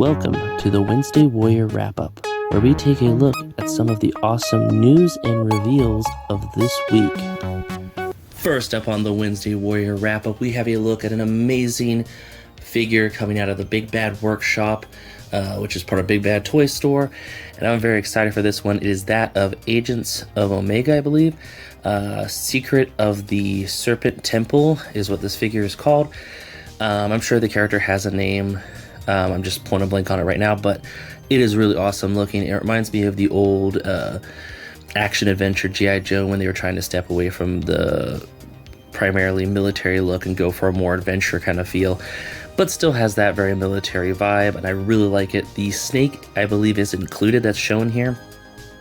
Welcome to the Wednesday Warrior Wrap-Up, where we take a look at some of the awesome news and reveals of this week. First up on the Wednesday Warrior Wrap-Up, we have a look at an amazing figure coming out of the Big Bad Workshop, which is part of Big Bad Toy Store, and I'm very excited for this one. It is that of Agents of Omega, I believe. Secret of the Serpent Temple is what this figure is called. I'm sure the character has a name. I'm just pulling a blank on it right now, but it is really awesome looking. It reminds me of the old action-adventure G.I. Joe when they were trying to step away from the primarily military look and go for a more adventure kind of feel, but still has that very military vibe, and I really like it. The snake, I believe, is included, that's shown here,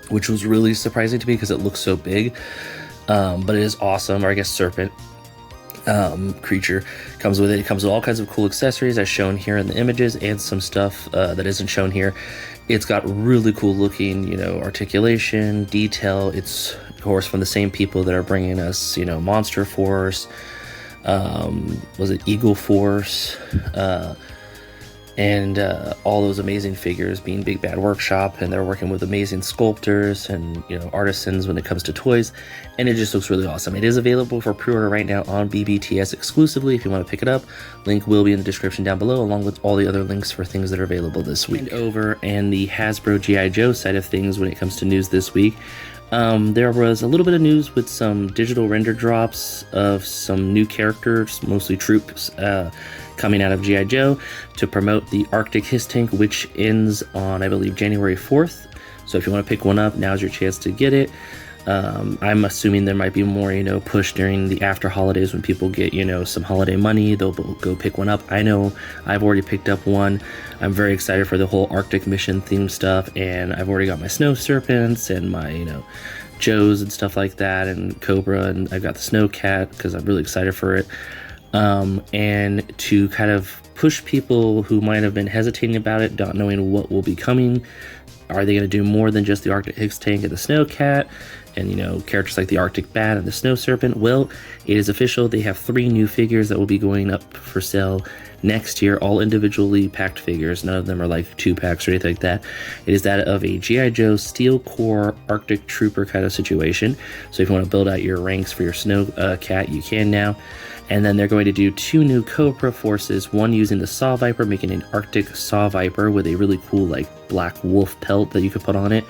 which was really surprising to me because it looks so big, but it is awesome. Or I guess serpent creature comes with it. It comes with all kinds of cool accessories as shown here in the images, and some stuff that isn't shown here. It's got really cool looking, articulation, detail. It's of course from the same people that are bringing us, Monster Force, was it Eagle Force, and all those amazing figures being Big Bad Workshop, and they're working with amazing sculptors and artisans when it comes to toys, and it just looks really awesome. It is available for pre-order right now on BBTS exclusively if you want to pick it up. Link will be in the description down below, along with all the other links for things that are available this week. And over and the Hasbro G.I. Joe side of things when it comes to news this week, there was a little bit of news with some digital render drops of some new characters, mostly troops, coming out of G.I. Joe to promote the Arctic Hiss Tank, which ends on, I believe, January 4th. So if you want to pick one up, now's your chance to get it. I'm assuming there might be more, push during the after holidays when people get, some holiday money. They'll go pick one up. I know I've already picked up one. I'm very excited for the whole Arctic mission theme stuff, and I've already got my snow serpents and my, Joes and stuff like that, and Cobra, and I've got the snow cat because I'm really excited for it. And to kind of push people who might have been hesitating about it, not knowing what will be coming. Are they going to do more than just the Arctic Hiss Tank and the Snow Cat and, characters like the Arctic Bat and the Snow Serpent? Well, it is official. They have 3 new figures that will be going up for sale next year, all individually packed figures. None of them are like 2-packs or anything like that. It is that of a G.I. Joe Steel Core Arctic Trooper kind of situation. So if you want to build out your ranks for your Snow Cat, you can now. And then they're going to do 2 new Cobra forces, one using the Saw Viper, making an Arctic Saw Viper with a really cool black wolf pelt that you could put on it.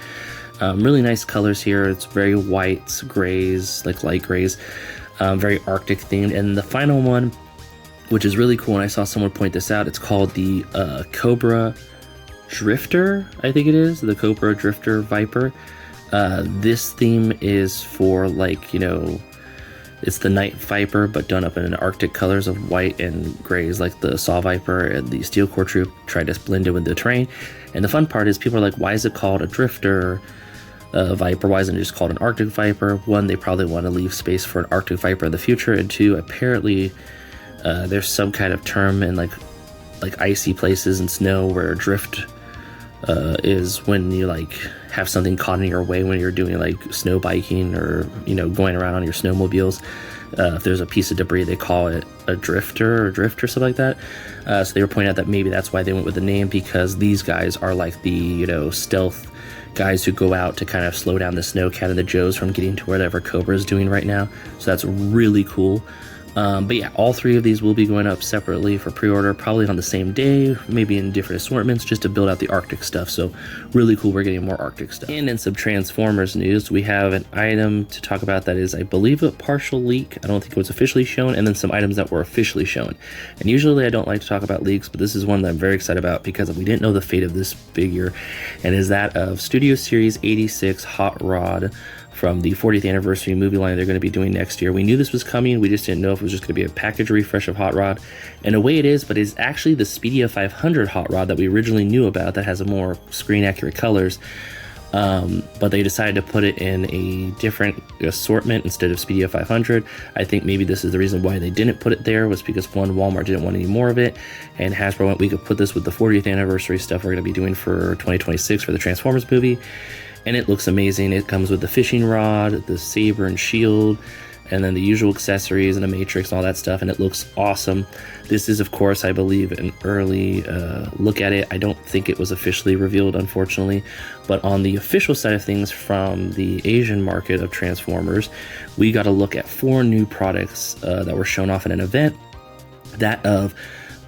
Really nice colors here. It's very whites, grays, light grays, very Arctic themed. And the final one, which is really cool, and I saw someone point this out, it's called the Cobra Drifter, I think it is, the Cobra Drifter Viper. This theme is for it's the Night Viper, but done up in Arctic colors of white and grays, like the Saw Viper and the Steel Core Troop tried to blend in with the terrain. And the fun part is people are like, why is it called a Drifter Viper? Why isn't it just called an Arctic Viper? One, they probably want to leave space for an Arctic Viper in the future, and 2, apparently there's some kind of term in like icy places and snow where drift is when you have something caught in your way when you're doing snow biking or going around on your snowmobiles. If there's a piece of debris, they call it a drifter or drift or something like that. So they were pointing out that maybe that's why they went with the name, because these guys are like the stealth guys who go out to kind of slow down the Snow Cat and the Joes from getting to whatever Cobra is doing right now. So that's really cool. But yeah, all 3 of these will be going up separately for pre-order, probably on the same day, maybe in different assortments, just to build out the Arctic stuff. So really cool, we're getting more Arctic stuff. And in some Transformers news, we have an item to talk about that is, I believe, a partial leak. I don't think it was officially shown, and then some items that were officially shown. And usually I don't like to talk about leaks, but this is one that I'm very excited about because we didn't know the fate of this figure, and is that of Studio Series 86 Hot Rod from the 40th anniversary movie line they're going to be doing next year. We knew this was coming, we just didn't know if it was just going to be a package refresh of Hot Rod. In a way it is, but it's actually the Speedia 500 Hot Rod that we originally knew about that has a more screen accurate colors. But they decided to put it in a different assortment instead of Speedia 500. I think maybe this is the reason why they didn't put it there, was because one, Walmart didn't want any more of it, and Hasbro went, we could put this with the 40th anniversary stuff we're going to be doing for 2026 for the Transformers movie. And it looks amazing. It comes with the fishing rod, the saber and shield, and then the usual accessories and a matrix and all that stuff, and it looks awesome. This is, of course, I believe, an early look at it. I don't think it was officially revealed, unfortunately, but on the official side of things from the Asian market of Transformers, we got a look at 4 new products that were shown off in an event. That of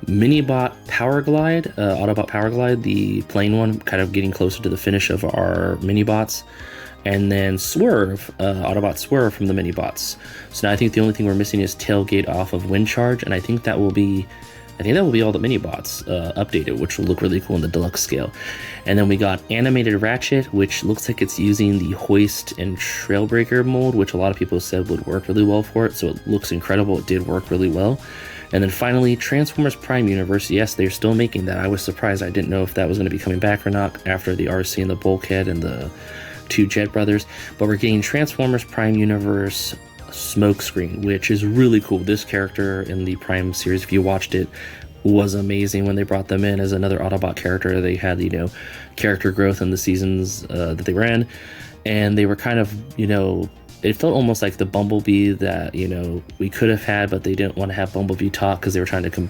Minibot Powerglide, Autobot Powerglide, the plain one, kind of getting closer to the finish of our Minibots. And then Swerve, Autobot Swerve from the Minibots. So now I think the only thing we're missing is Tailgate off of Wind Charge, and I think that will be all the Minibots updated, which will look really cool in the deluxe scale. And then we got Animated Ratchet, which looks like it's using the Hoist and Trailbreaker mold, which a lot of people said would work really well for it. So it looks incredible. It did work really well. And then finally, Transformers Prime Universe. Yes, they're still making that. I was surprised. I didn't know if that was going to be coming back or not after the RC and the Bulkhead and the 2 Jet Brothers. But we're getting Transformers Prime Universe Smokescreen, which is really cool. This character in the Prime series, if you watched it, was amazing when they brought them in as another Autobot character. They had, character growth in the seasons that they were in. And they were kind of, it felt almost like the Bumblebee that, we could have had, but they didn't want to have Bumblebee talk because they were trying to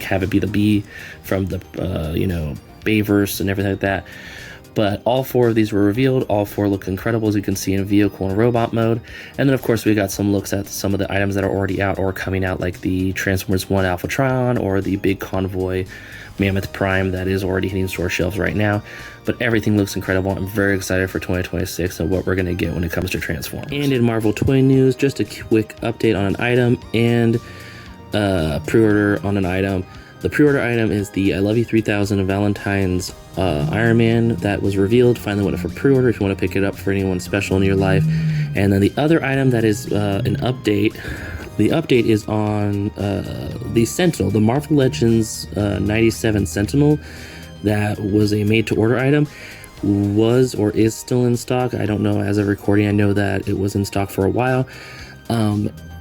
have it be the bee from the, Bayverse and everything like that. But all 4 of these were revealed. All 4 look incredible, as you can see in vehicle and robot mode. And then, of course, we got some looks at some of the items that are already out or coming out, like the Transformers 1 Alphatron or the big convoy Mammoth Prime that is already hitting store shelves right now. But everything looks incredible. I'm very excited for 2026 and what we're going to get when it comes to Transformers. And in Marvel Toy News, just a quick update on an item and pre-order on an item. The pre-order item is the I Love You 3000 Valentine's Iron Man that was revealed. Finally went up for pre-order if you want to pick it up for anyone special in your life. And then the other item that is an update. The update is on the Sentinel, the Marvel Legends 97 Sentinel that was a made-to-order item. Was or is still in stock. I don't know as of recording. I know that it was in stock for a while.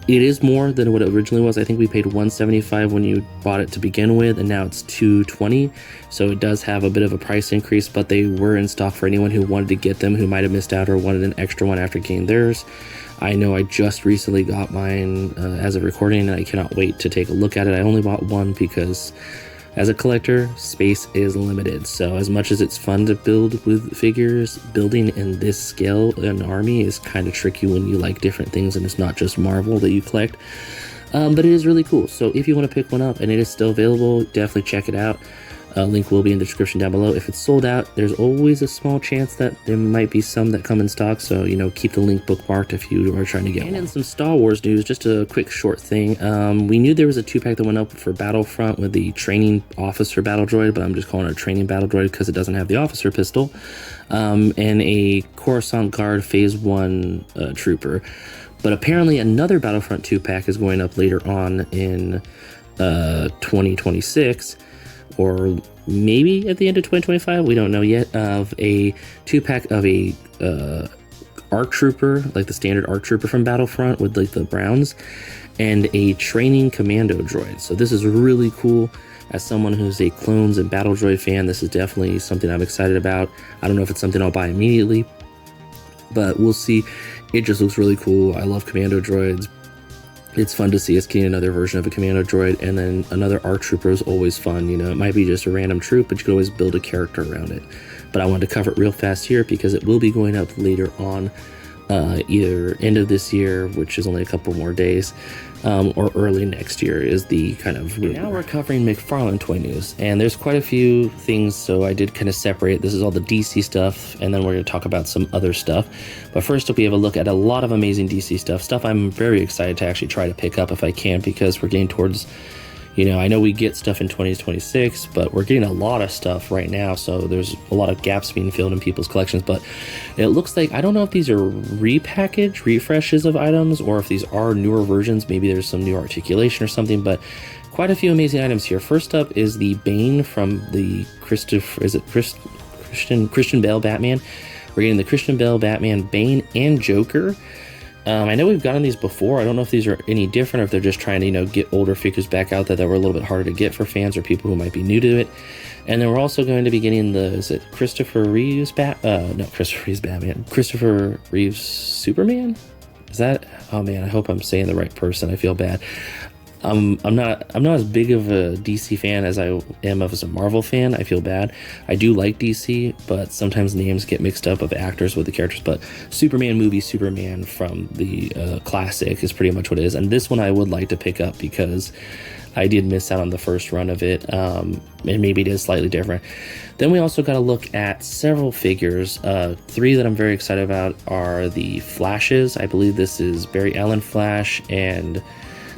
It is more than what it originally was. I think we paid $175 when you bought it to begin with, and now it's $220. So it does have a bit of a price increase, but they were in stock for anyone who wanted to get them, who might have missed out or wanted an extra one after getting theirs. I know I just recently got mine as of recording, and I cannot wait to take a look at it. I only bought one because as a collector, space is limited. So as much as it's fun to build with figures, building in this scale an army is kind of tricky when you like different things and it's not just Marvel that you collect. But it is really cool. So if you want to pick one up and it is still available, definitely check it out. Link will be in the description down below. If it's sold out, there's always a small chance that there might be some that come in stock. So, keep the link bookmarked if you are trying to get one. And in some Star Wars news, just a quick short thing. We knew there was a 2-pack that went up for Battlefront with the training officer battle droid, but I'm just calling it a training battle droid because it doesn't have the officer pistol. And a Coruscant Guard Phase 1 trooper. But apparently another Battlefront 2-pack is going up later on in 2026. Or maybe at the end of 2025, we don't know yet, of a 2-pack of a ARC Trooper, like the standard ARC Trooper from Battlefront with like the Browns, and a training commando droid. So this is really cool. As someone who's a clones and battle droid fan, this is definitely something I'm excited about. I don't know if it's something I'll buy immediately, but we'll see. It just looks really cool. I love commando droids. It's fun to see us getting another version of a commando droid, and then another ARC Trooper is always fun. It might be just a random troop, but you can always build a character around it. But I wanted to cover it real fast here because it will be going up later on, either end of this year, which is only a couple more days, or early next year is the kind of rumor. Now we're covering McFarlane toy news, and there's quite a few things, so I did kind of separate. This is all the DC stuff, and then we're going to talk about some other stuff. But first up, we have a look at a lot of amazing DC stuff I'm very excited to actually try to pick up if I can, because we're getting towards, I know we get stuff in 2026, but we're getting a lot of stuff right now, so there's a lot of gaps being filled in people's collections. But it looks like, I don't know if these are repackaged, refreshes of items, or if these are newer versions. Maybe there's some new articulation or something, but quite a few amazing items here. First up is the Bane from the Christian Bale Batman. We're getting the Christian Bale Batman, Bane, and Joker. I know we've gotten these before. I don't know if these are any different or if they're just trying to, get older figures back out there that were a little bit harder to get for fans or people who might be new to it. And then we're also going to be getting Christopher Reeves Batman? Christopher Reeves Superman? Is that? Oh man, I hope I'm saying the right person. I feel bad. I'm not as big of a DC fan as I am as a Marvel fan. I feel bad. I do like DC, but sometimes names get mixed up of actors with the characters. But Superman movie, Superman from the classic is pretty much what it is. And this one I would like to pick up because I did miss out on the first run of it, and maybe it is slightly different. Then we also got to look at several figures. 3 that I'm very excited about are the Flashes. I believe this is Barry Allen Flash and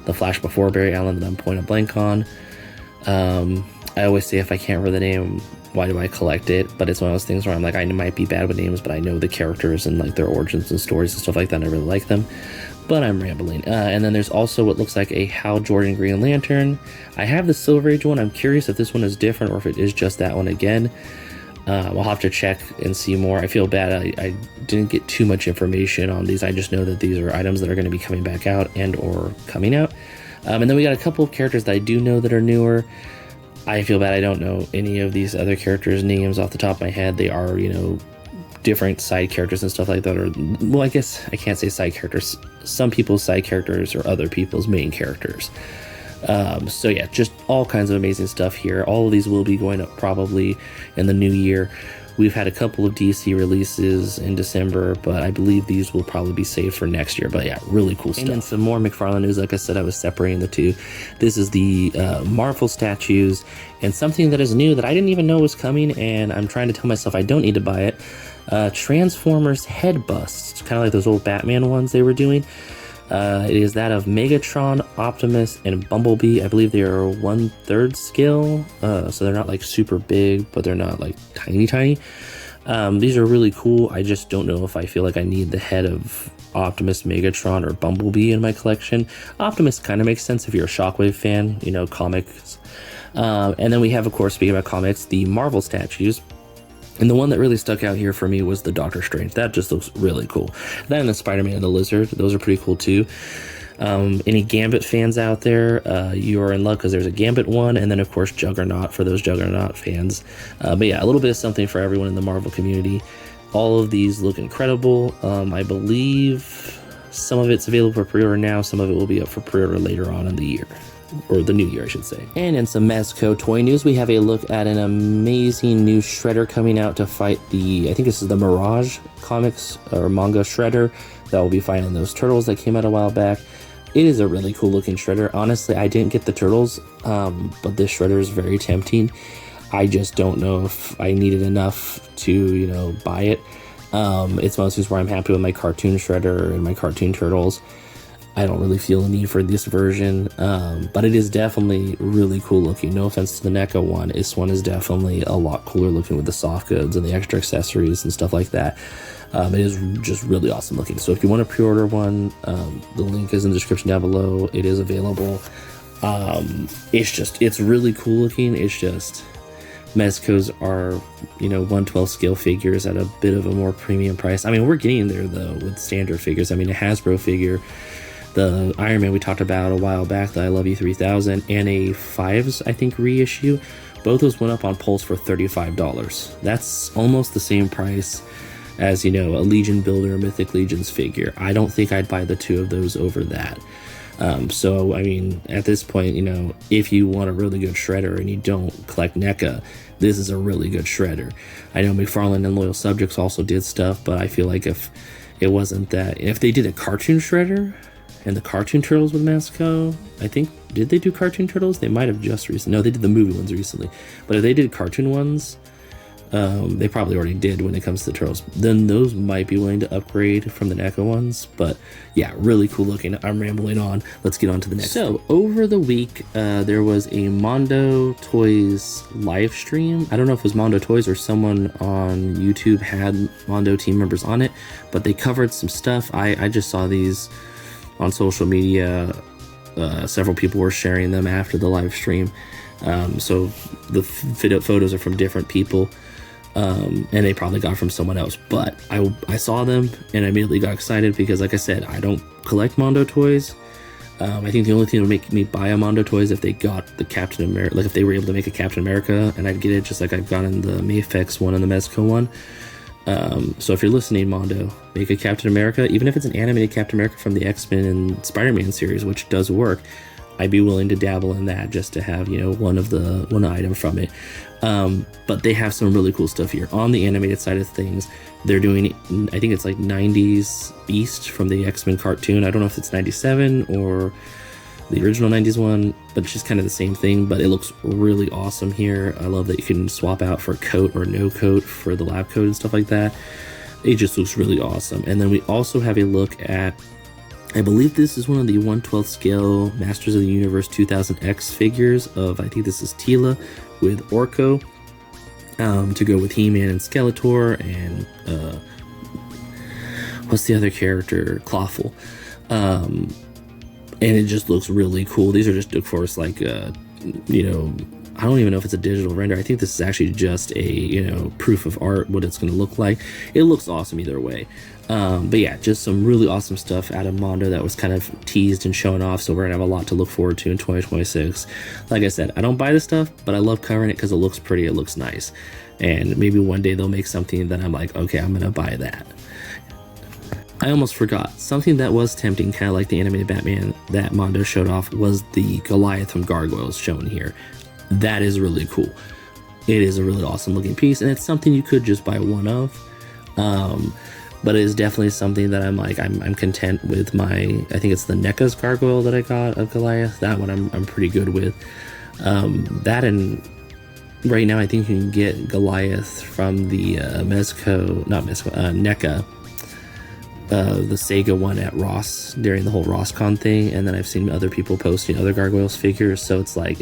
the Flash before Barry Allen that I'm point blank on. I always say if I can't remember the name, why do I collect it? But it's one of those things where I'm like, I might be bad with names, but I know the characters and like their origins and stories and stuff like that, and I really like them. But I'm rambling. And then there's also what looks like a Hal Jordan Green Lantern. I have the Silver Age one. I'm curious if this one is different or if it is just that one again. I'll have to check and see more. I feel bad I didn't get too much information on these. I just know that these are items that are going to be coming back out and or coming out. And then we got a couple of characters that I do know that are newer. I feel bad I don't know any of these other characters' names off the top of my head. They are, you know, different side characters and stuff like that. Or, well, I guess I can't say side characters. Some people's side characters or other people's main characters. So yeah, just all kinds of amazing stuff here. All of these will be going up probably in the new year. We've had a couple of DC releases in December, but I believe these will probably be saved for next year. But yeah, really cool stuff. And then some more McFarlane news. Like I said, I was separating the two. This is the Marvel statues, and something that is new that I didn't even know was coming, and I'm trying to tell myself I don't need to buy it. Transformers head busts, kind of like those old Batman ones they were doing. It is that of Megatron, Optimus, and Bumblebee. I believe they are 1/3 scale, so they're not like super big, but they're not like tiny. These are really cool. I just don't know if I feel like I need the head of Optimus, Megatron, or Bumblebee in my collection. Optimus kind of makes sense if you're a Shockwave fan, you know, comics. And then we have, of course, speaking about comics, the Marvel statues. And the one that really stuck out here for me was the Doctor Strange. That just looks really cool. That and the Spider-Man and the Lizard, those are pretty cool too. Any Gambit fans out there, you are in luck because there's a Gambit one, and then of course Juggernaut for those Juggernaut fans. But yeah, a little bit of something for everyone in the Marvel community. All of these look incredible. I believe some of it's available for pre-order now, some of it will be up for pre-order later on in the year. Or the new year, I should say. And in some Mezco toy news, we have a look at an amazing new Shredder coming out to fight the, I think this is the Mirage comics or manga Shredder that will be fighting those turtles that came out a while back. It is a really cool looking Shredder. Honestly, I didn't get the turtles, but this Shredder is very tempting. I just don't know if I needed enough to, you know, buy it. It's mostly where I'm happy with my cartoon Shredder and my cartoon turtles. I don't really feel a need for this version, but it is definitely really cool looking. No offense to the NECA one. This one is definitely a lot cooler looking with the soft goods and the extra accessories and stuff like that. It is just really awesome looking. So if you want to pre-order one, the link is in the description down below. It is available. It's really cool looking. It's just, Mezcos are, you know, 1/12 scale figures at a bit of a more premium price. I mean, we're getting there though with standard figures. I mean, a Hasbro figure, the Iron Man we talked about a while back, the I Love You 3000, and a Fives, I think, reissue. Both those went up on Pulse for $35. That's almost the same price as, you know, a Legion Builder, Mythic Legions figure. I don't think I'd buy the two of those over that. So, I mean, at this point, you know, if you want a really good Shredder and you don't collect NECA, this is a really good Shredder. I know McFarlane and Loyal Subjects also did stuff, but I feel like if it wasn't that, if they did a cartoon Shredder, and the cartoon turtles with Mezco, I think, did they do cartoon turtles? They might have just recently. No, they did the movie ones recently. But if they did cartoon ones, they probably already did when it comes to the turtles. Then those might be willing to upgrade from the NECA ones. But yeah, really cool looking. I'm rambling on. Let's get on to the next. So over the week, there was a Mondo Toys live stream. I don't know if it was Mondo Toys or someone on YouTube had Mondo team members on it, but they covered some stuff. I just saw these on social media. Several people were sharing them after the live stream. So the photos are from different people, and they probably got from someone else. But I saw them and I immediately got excited because, like I said, I don't collect Mondo toys. I think the only thing that would make me buy a Mondo toy is if they got the Captain America, like if they were able to make a Captain America, and I'd get it just like I've gotten the MAFEX one and the Mezco one. So if you're listening, Mondo, make a Captain America, even if it's an animated Captain America from the X-Men and Spider-Man series, which does work. I'd be willing to dabble in that just to have, you know, one item from it. But they have some really cool stuff here. On the animated side of things, they're doing, I think it's like 90s Beast from the X-Men cartoon. I don't know if it's 97 or the original 90s one, but it's just kind of the same thing. But it looks really awesome here. I love that you can swap out for coat or no coat for the lab coat and stuff like that. It just looks really awesome. And then we also have a look at, I believe this is one of the 1/12 scale Masters of the Universe 2000X figures of, I think this is Tila with Orko, to go with He-Man and Skeletor and what's the other character? Clawful. And it just looks really cool. These are just, of course, like, you know, I don't even know if it's a digital render. I think this is actually just a, you know, proof of art, what it's going to look like. It looks awesome either way. But yeah, just some really awesome stuff out of Mondo that was kind of teased and shown off. So we're going to have a lot to look forward to in 2026. Like I said, I don't buy this stuff, but I love covering it because it looks pretty. It looks nice. And maybe one day they'll make something that I'm like, okay, I'm going to buy that. I almost forgot. Something that was tempting, kind of like the animated Batman that Mondo showed off, was the Goliath from Gargoyles shown here. That is really cool. It is a really awesome looking piece, and it's something you could just buy one of. But it is definitely something that I'm like, I'm content with my, I think it's the NECA's gargoyle that I got of Goliath. That one I'm pretty good with. That, and right now I think you can get Goliath from the NECA. The Sega one at Ross during the whole RossCon thing, and then I've seen other people posting other Gargoyles figures, so it's like,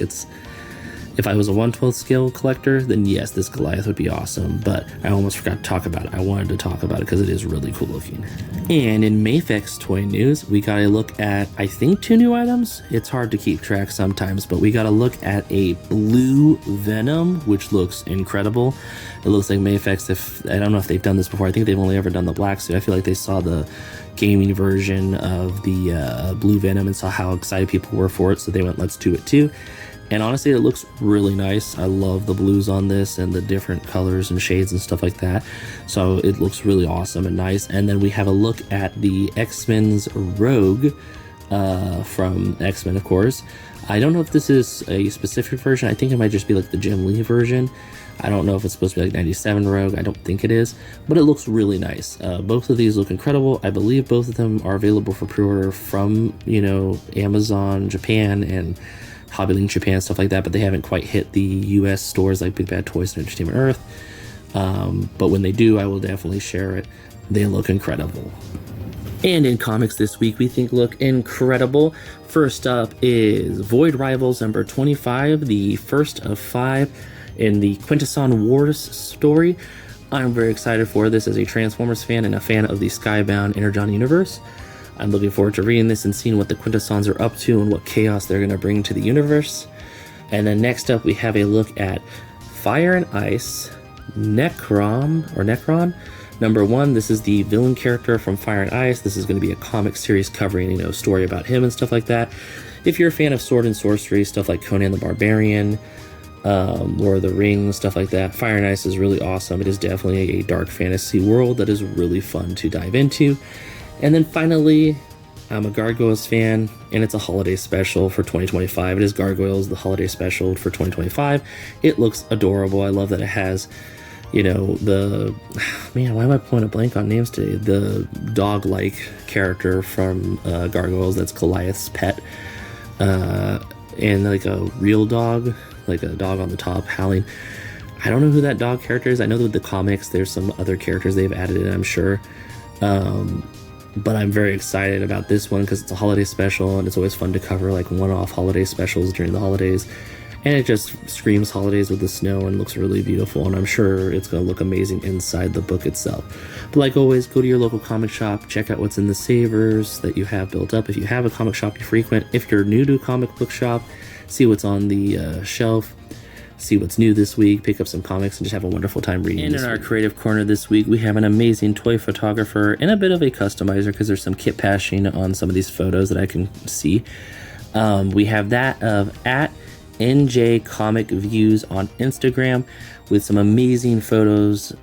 if I was a 1/12 scale collector, then yes, this Goliath would be awesome, but I almost forgot to talk about it. I wanted to talk about it because it is really cool looking. And in MAFEX toy news, we got a look at, I think, 2 new items. It's hard to keep track sometimes, but we got a look at a blue Venom, which looks incredible. It looks like MAFEX, I don't know if they've done this before. I think they've only ever done the black suit. I feel like they saw the gaming version of the blue Venom and saw how excited people were for it, so they went, let's do it too. And honestly, it looks really nice. I love the blues on this and the different colors and shades and stuff like that. So it looks really awesome and nice. And then we have a look at the X-Men's Rogue from X-Men, of course. I don't know if this is a specific version. I think it might just be like the Jim Lee version. I don't know if it's supposed to be like 97 Rogue. I don't think it is, but it looks really nice. Both of these look incredible. I believe both of them are available for pre-order from, you know, Amazon Japan and Hobbylink Japan, stuff like that, but they haven't quite hit the US stores like Big Bad Toys and Entertainment Earth. But when they do, I will definitely share it. They look incredible. And in comics this week, we think look incredible. First up is Void Rivals number 25, the first of 5 in the Quintesson Wars story. I'm very excited for this as a Transformers fan and a fan of the Skybound Energon universe. I'm looking forward to reading this and seeing what the Quintessons are up to and what chaos they're going to bring to the universe. And then next up, we have a look at Fire and Ice Necron number 1. This is the villain character from Fire and Ice. This is going to be a comic series covering, you know, story about him and stuff like that. If you're a fan of sword and sorcery, stuff like Conan the Barbarian, Lord of the Rings, stuff like that, Fire and Ice is really awesome. It is definitely a dark fantasy world that is really fun to dive into. And then finally, I'm a Gargoyles fan, and it's a holiday special for 2025. It is Gargoyles, the holiday special for 2025. It looks adorable. I love that it has, you know, man, why am I pulling a blank on names today? The dog-like character from Gargoyles that's Goliath's pet, and like a real dog, like a dog on the top howling. I don't know who that dog character is. I know that with the comics, there's some other characters they've added in, I'm sure. But I'm very excited about this one because it's a holiday special, and it's always fun to cover like one-off holiday specials during the holidays. And it just screams holidays with the snow and looks really beautiful, and I'm sure it's going to look amazing inside the book itself. But like always, go to your local comic shop, check out what's in the savers that you have built up. If you have a comic shop you frequent, if you're new to a comic book shop, see what's on the shelf. See what's new this week, pick up some comics, and just have a wonderful time reading. And in our creative corner this week, we have an amazing toy photographer and a bit of a customizer because there's some kit pashing on some of these photos that I can see. We have that of at njcomicviews on Instagram with some amazing photos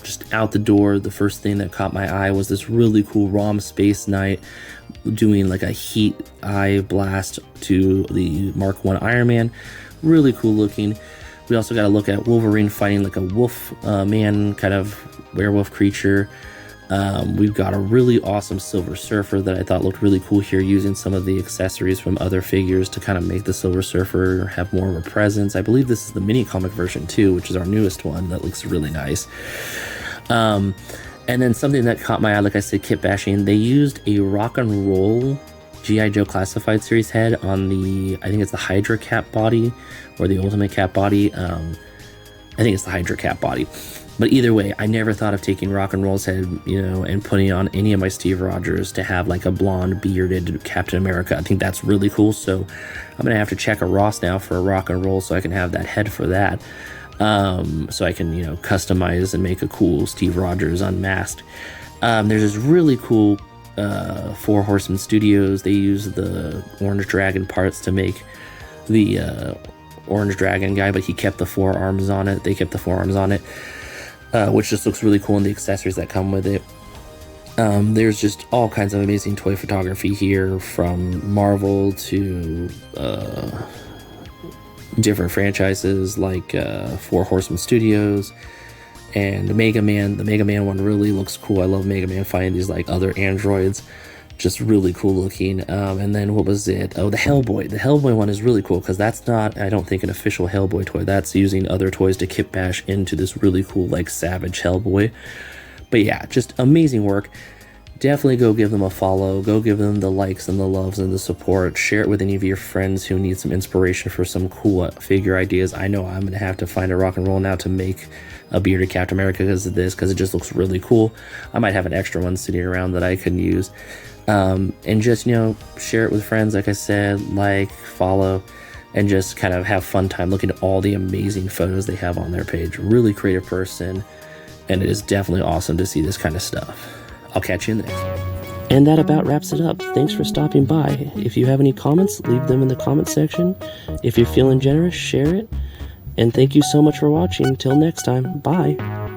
just out the door, the first thing that caught my eye was this really cool ROM Space Knight doing like a heat eye blast to the Mark 1 Iron Man. Really cool looking. We also got to look at Wolverine fighting like a wolf man kind of werewolf creature. We've got a really awesome Silver Surfer that I thought looked really cool here, using some of the accessories from other figures to kind of make the Silver Surfer have more of a presence. I believe this is the mini comic version too, which is our newest one that looks really nice. And then something that caught my eye, like I said, kit bashing, they used a rock and roll G.I. Joe Classified Series head on the, I think it's the Hydra Cap body or the Ultimate Cap body. I think it's the Hydra Cap body. But either way, I never thought of taking Rock and Roll's head, you know, and putting on any of my Steve Rogers to have like a blonde bearded Captain America. I think that's really cool. So I'm going to have to check a Ross now for a Rock and Roll so I can have that head for that. So I can, you know, customize and make a cool Steve Rogers unmasked. There's this really cool Four Horsemen Studios. They use the Orange Dragon parts to make the Orange Dragon guy, but he kept the forearms on it. They kept the forearms on it, which just looks really cool, and the accessories that come with it. There's just all kinds of amazing toy photography here, from Marvel to different franchises like Four Horsemen Studios and Mega Man. The Mega Man one really looks cool. I love Mega Man fighting these like other androids. Just really cool looking. And then what was it? Oh, the Hellboy. The Hellboy one is really cool because that's not, I don't think, an official Hellboy toy. That's using other toys to kit bash into this really cool like Savage Hellboy. But yeah, just amazing work. Definitely go give them a follow. Go give them the likes and the loves and the support. Share it with any of your friends who need some inspiration for some cool figure ideas. I know I'm going to have to find a Rock and Roll now to make a bearded Captain America because of this, because it just looks really cool. I might have an extra one sitting around that I can use. And just, you know, share it with friends, like I said, like, follow, and just kind of have fun time looking at all the amazing photos they have on their page. Really creative person, and it is definitely awesome to see this kind of stuff. I'll catch you in the next one. And that about wraps it up. Thanks for stopping by. If you have any comments, leave them in the comment section. If you're feeling generous, share it. And thank you so much for watching. Till next time, bye.